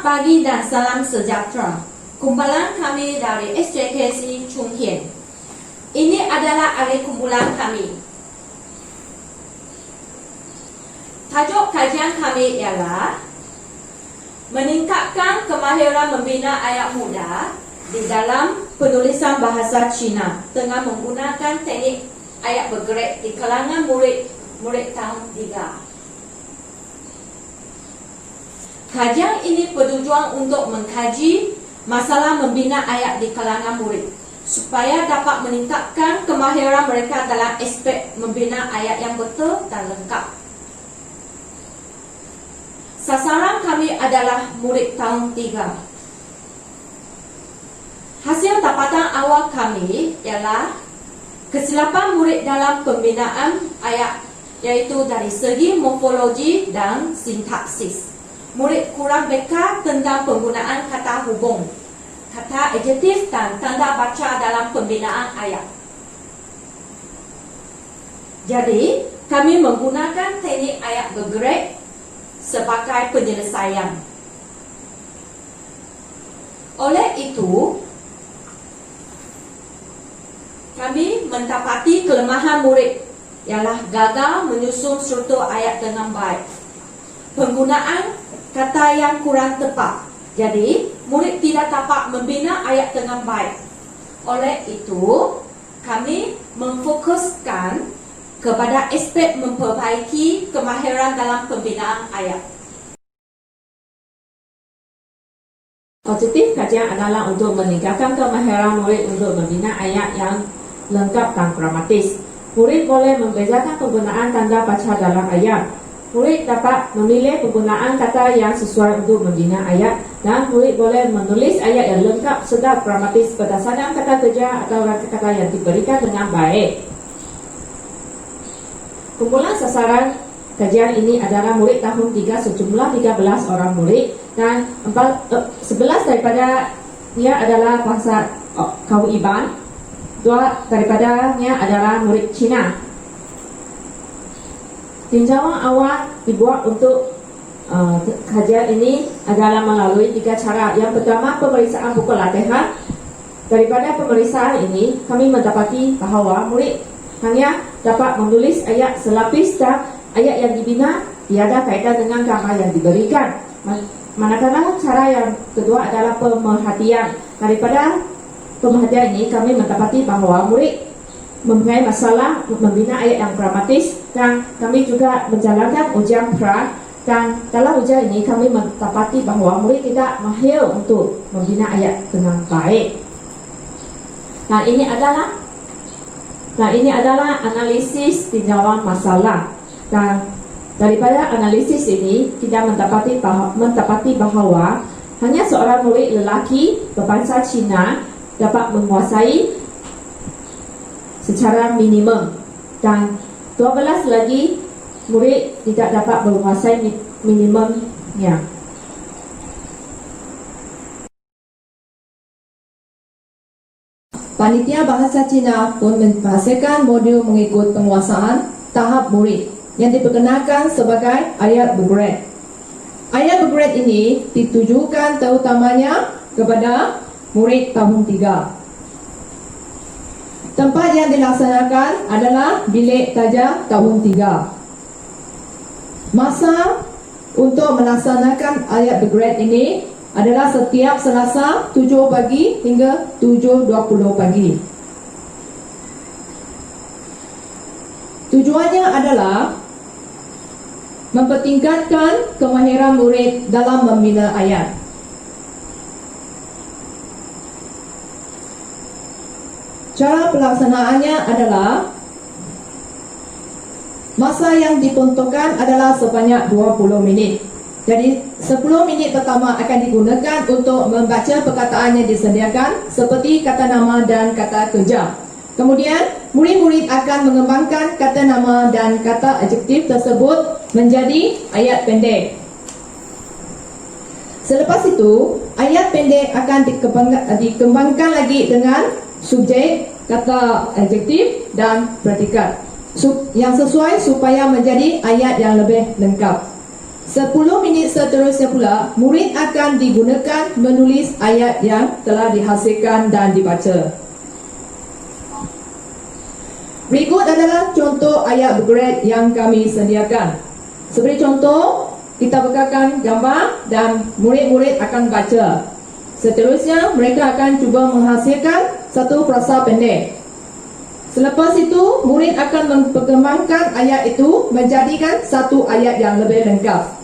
Selamat pagi dan salam sejahtera. Kumpulan kami dari SJKC Chung Hien. Ini adalah ahli kumpulan kami. Tajuk kajian kami ialah meningkatkan kemahiran membina ayat muda di dalam penulisan bahasa Cina dengan menggunakan teknik ayat bergerak di kalangan murid tahun 3. Kajian ini bertujuan untuk mengkaji masalah membina ayat di kalangan murid supaya dapat meningkatkan kemahiran mereka dalam aspek membina ayat yang betul dan lengkap. Sasaran kami adalah murid tahun 3. Hasil dapatan awal kami ialah kesilapan murid dalam pembinaan ayat, iaitu dari segi morfologi dan sintaksis. Murid kurang beka tentang penggunaan kata hubung, kata adjektif dan tanda baca dalam pembinaan ayat. Jadi, kami menggunakan teknik ayat bergerak sebagai penyelesaian. Oleh itu, kami mendapati kelemahan murid ialah gagal menyusun struktur ayat dengan baik, penggunaan kata yang kurang tepat. Jadi, murid tidak dapat membina ayat dengan baik. Oleh itu, kami memfokuskan kepada aspek memperbaiki kemahiran dalam pembinaan ayat. Objektif kajian adalah untuk meningkatkan kemahiran murid untuk membina ayat yang lengkap dan gramatis. Murid boleh membezakan penggunaan tanda baca dalam ayat. Murid dapat memilih penggunaan kata yang sesuai untuk membina ayat, dan murid boleh menulis ayat yang lengkap serta gramatis berdasarkan kata kerja atau kata yang diberikan dengan baik. Kumpulan sasaran kajian ini adalah murid tahun 3 sejumlah 13 orang murid, dan 11 daripadanya adalah bahasa Kauiban, 2 daripadanya adalah murid Cina. Tinjauan awal dibuat untuk kajian ini adalah melalui 3 cara. Yang pertama, pemeriksaan buku latihan. Daripada pemeriksaan ini, kami mendapati bahawa murid hanya dapat menulis ayat selapis dan ayat yang dibina tiada kaitan dengan gambar yang diberikan. Manakala cara yang kedua adalah pemerhatian. Daripada pemerhatian ini, kami mendapati bahawa murid mempunyai masalah membina ayat yang gramatis, dan kami juga menjalankan ujian pra, dan dalam ujian ini kami mendapati bahawa murid tidak mahir untuk membina ayat dengan baik. Nah, ini adalah analisis tinjauan masalah, dan daripada analisis ini kita mendapati bahawa hanya seorang murid lelaki berbangsa Cina dapat menguasai secara minimum, dan 12 lagi murid tidak dapat menguasai minimumnya. Panitia Bahasa Cina pun menghasilkan modul mengikut penguasaan tahap murid yang diperkenalkan sebagai ayat bergerak. Ayat bergerak ini ditujukan terutamanya kepada murid tahun 3. Tempat yang dilaksanakan adalah bilik taja tahun 3. Masa untuk melaksanakan ayat bergerak ini adalah setiap Selasa 7 pagi hingga 7.20 pagi. Tujuannya adalah mempertingkatkan kemahiran murid dalam membina ayat. Cara pelaksanaannya adalah masa yang diperuntukkan adalah sebanyak 20 minit. Jadi 10 minit pertama akan digunakan untuk membaca perkataan yang disediakan seperti kata nama dan kata kerja. Kemudian murid-murid akan mengembangkan kata nama dan kata adjektif tersebut menjadi ayat pendek. Selepas itu, ayat pendek akan dikembangkan lagi dengan subjek, kata adjektif dan predikat yang sesuai supaya menjadi ayat yang lebih lengkap. 10 minit seterusnya pula, murid akan digunakan menulis ayat yang telah dihasilkan dan dibaca. Berikut adalah contoh ayat bergerak yang kami sediakan. Sebagai contoh, kita bekalkan gambar dan murid-murid akan baca. Seterusnya, mereka akan cuba menghasilkan satu frasa pendek. Selepas itu, murid akan perkembangkan ayat itu menjadikan satu ayat yang lebih lengkap.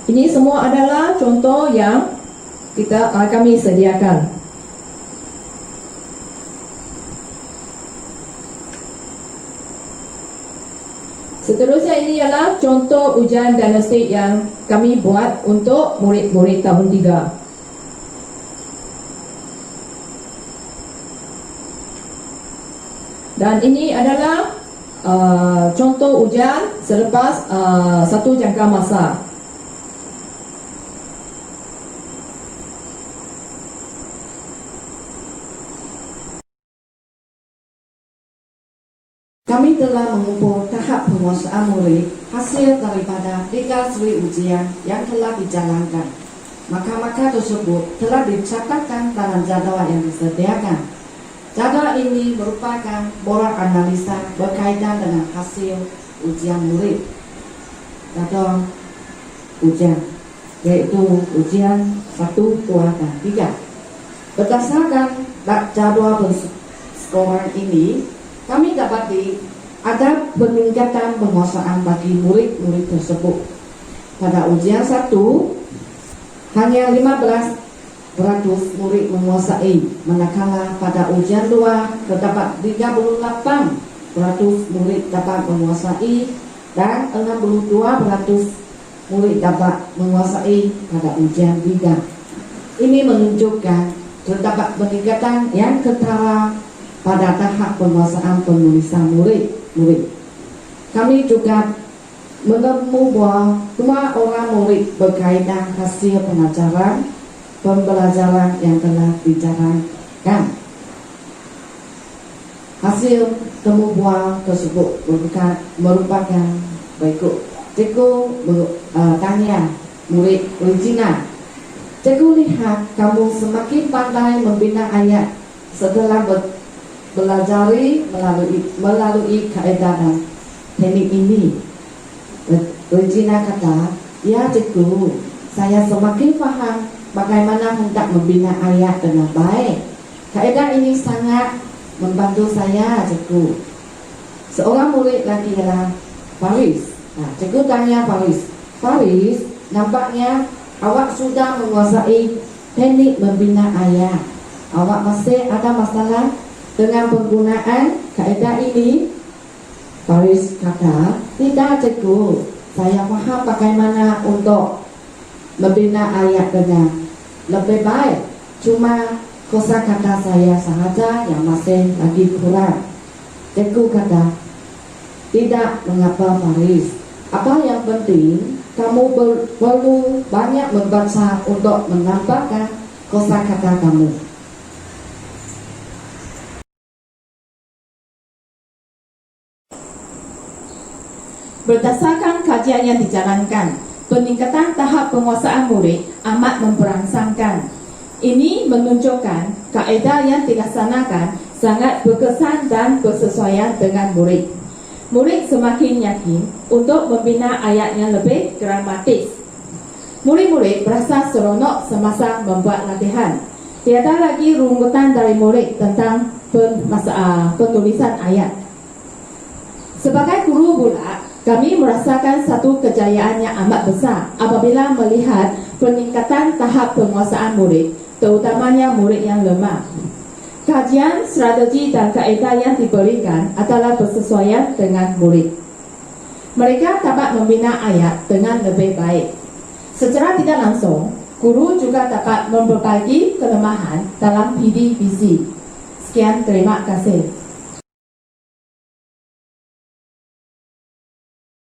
Ini semua adalah contoh yang kami sediakan. Seterusnya ini adalah contoh ujian diagnostik yang kami buat untuk murid-murid tahun 3. Dan ini adalah contoh ujian selepas satu jangka masa. Kami telah mengumpul tahap penguasaan murid hasil daripada 3 seri ujian yang telah dijalankan. Maka tersebut telah dicatatkan dalam jadual yang disediakan. Jadual ini merupakan borak analisa berkaitan dengan hasil ujian murid. Jadual ujian yaitu ujian 1, 2, dan 3. Berdasarkan jadwal penskoran ini, kami dapati ada peningkatan penguasaan bagi murid-murid tersebut. Pada ujian 1, hanya 15% murid menguasai, manakala pada ujian 2 terdapat 38% murid dapat menguasai dan 62% murid dapat menguasai pada ujian 3. Ini menunjukkan terdapat peningkatan yang ketara pada tahap penguasaan penulisan murid. Kami juga menemu bahwa 2 orang murid berkaitan hasil pembelajaran yang telah dijalankan. Hasil temu buah tersebut merupakan berikut. Cikgu tanya murid Regina, "Cikgu lihat kamu semakin pandai membina ayat setelah belajari melalui kaedah dan teknik ini." Regina kata, "Ya cikgu, saya semakin faham bagaimana hendak membina ayat dengan baik. Kaedah ini sangat membantu saya cikgu." Seorang murid lagi ialah Faris. Cikgu tanya Faris, "Faris, nampaknya awak sudah menguasai teknik membina ayat. Awak masih ada masalah dengan penggunaan kaedah ini?" Faris kata, "Tidak cikgu, saya faham bagaimana untuk membina ayat dengan lebih baik. Cuma kosakata saya sahaja yang masih lagi kurang." Cikgu kata, "Tidak mengapa Faris. Apa yang penting, kamu perlu banyak membaca untuk menambahkan kosakata kamu." Berdasarkan kajian yang dijalankan, peningkatan tahap penguasaan murid amat memperangsangkan. Ini menunjukkan kaedah yang dilaksanakan sangat berkesan dan bersesuaian dengan murid. Murid semakin yakin untuk membina ayat yang lebih gramatis. Murid-murid berasa seronok semasa membuat latihan. Tiada lagi rungutan dari murid tentang penulisan ayat. Sebagai guru pula, kami merasakan satu kejayaan yang amat besar apabila melihat peningkatan tahap penguasaan murid, terutamanya murid yang lemah. Kajian, strategi dan kaedah yang diberikan adalah bersesuaian dengan murid. Mereka dapat membina ayat dengan lebih baik. Secara tidak langsung, guru juga dapat memperbaiki kelemahan dalam PDBC. Sekian, terima kasih.